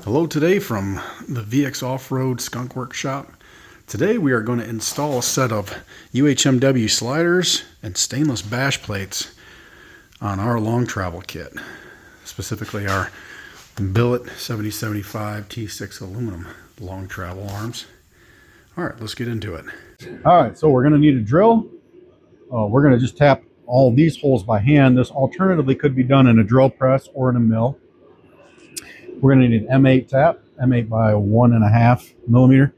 Hello today from the VX Offroad Skunk Workshop. Today we are going to install a set of UHMW sliders and stainless bash plates on our long travel kit, specifically our billet 7075 T6 aluminum long travel arms. All right, let's get into it. All right, so we're going to need a drill. We're going to just tap all these holes by hand. This alternatively could be done in a drill press or in a mill. We're going to need an M8 tap, M8 by 1.5 millimeter.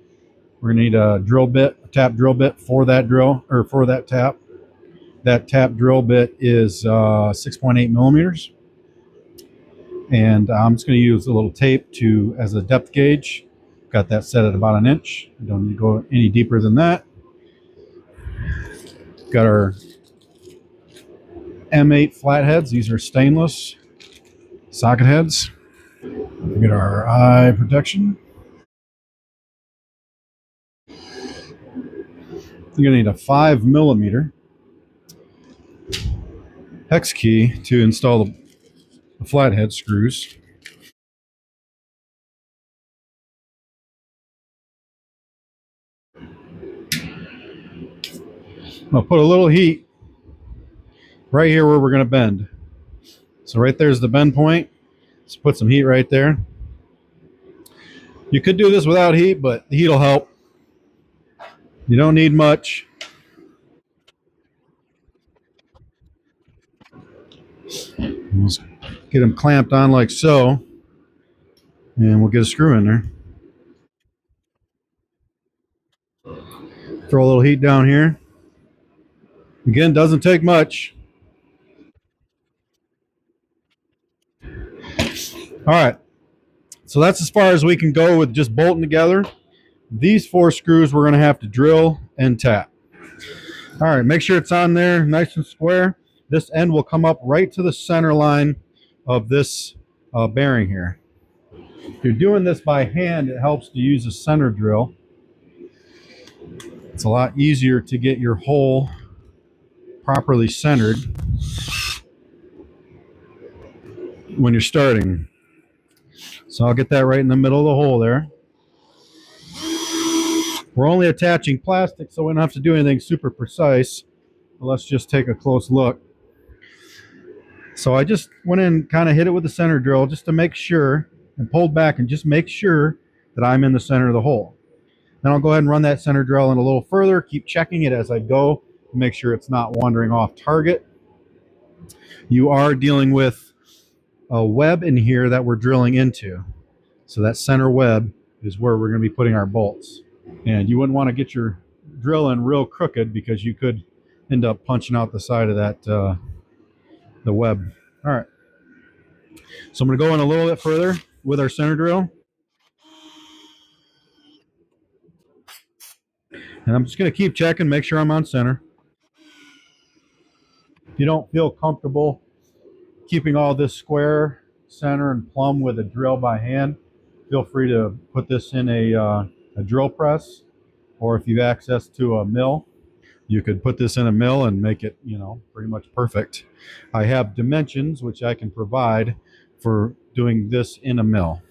We're going to need a drill bit, a tap drill bit for that drill, or for that tap. That tap drill bit is 6.8 millimeters. And I'm just going to use a little tape as a depth gauge. Got that set at about 1 inch. You don't need to go any deeper than that. Got our M8 flatheads. These are stainless socket heads. We get our eye protection. You're going to need a 5 millimeter hex key to install the flathead screws. I'll put a little heat right here where we're going to bend. So right there's the bend point. Let's put some heat right there. You could do this without heat, but the heat will help. You don't need much. Let's get them clamped on like so, and we'll get a screw in there. Throw a little heat down here. Again, doesn't take much. All right, so that's as far as we can go with just bolting together. These 4 screws we're going to have to drill and tap. All right, make sure it's on there nice and square. This end will come up right to the center line of this bearing here. If you're doing this by hand, it helps to use a center drill. It's a lot easier to get your hole properly centered when you're starting. So I'll get that right in the middle of the hole there. We're only attaching plastic, so we don't have to do anything super precise. But let's just take a close look. So I just went in and kind of hit it with the center drill just to make sure, and pulled back and just make sure that I'm in the center of the hole. Then I'll go ahead and run that center drill in a little further, keep checking it as I go to make sure it's not wandering off target. You are dealing with a web in here that we're drilling into. So that center web is where we're going to be putting our bolts. And you wouldn't want to get your drill in real crooked because you could end up punching out the side of that the web. All right. So I'm going to go in a little bit further with our center drill. And I'm just going to keep checking, make sure I'm on center. If you don't feel comfortable keeping all this square, center, and plumb with a drill by hand, feel free to put this in a drill press, or if you have access to a mill, you could put this in a mill and make it, pretty much perfect. I have dimensions which I can provide for doing this in a mill.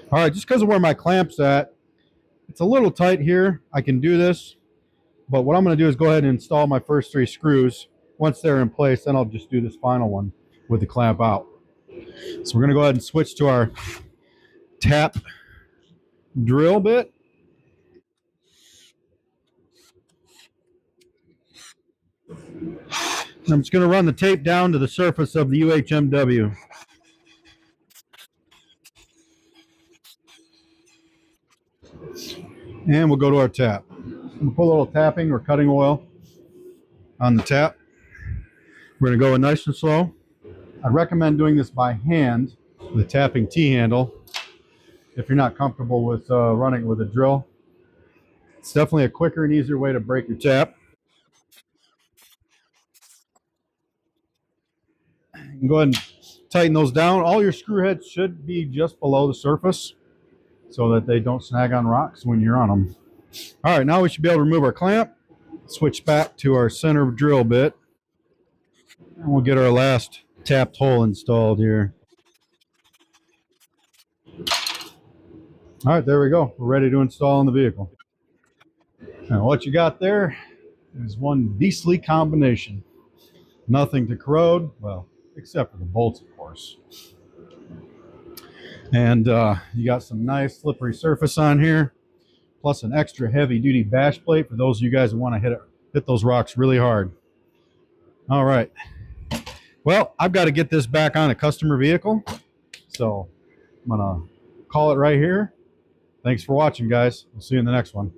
All right, just because of where my clamp's at, it's a little tight here. I can do this, but what I'm going to do is go ahead and install my first 3 screws. Once they're in place, then I'll just do this final one with the clamp out. So we're going to go ahead and switch to our tap drill bit. I'm just going to run the tape down to the surface of the UHMW. And we'll go to our tap. We'll put a little tapping or cutting oil on the tap. We're going to go in nice and slow. I recommend doing this by hand with a tapping T-handle if you're not comfortable with running with a drill. It's definitely a quicker and easier way to break your tap. You can go ahead and tighten those down. All your screw heads should be just below the surface so that they don't snag on rocks when you're on them. All right, now we should be able to remove our clamp, switch back to our center drill bit, and we'll get our last tapped hole installed here. All right, there we go. We're ready to install in the vehicle. Now what you got there is one beastly combination. Nothing to corrode, well, except for the bolts, of course. And you got some nice slippery surface on here, plus an extra heavy duty bash plate for those of you guys who want to hit those rocks really hard. All right. Well, I've got to get this back on a customer vehicle, so I'm going to call it right here. Thanks for watching, guys. We'll see you in the next one.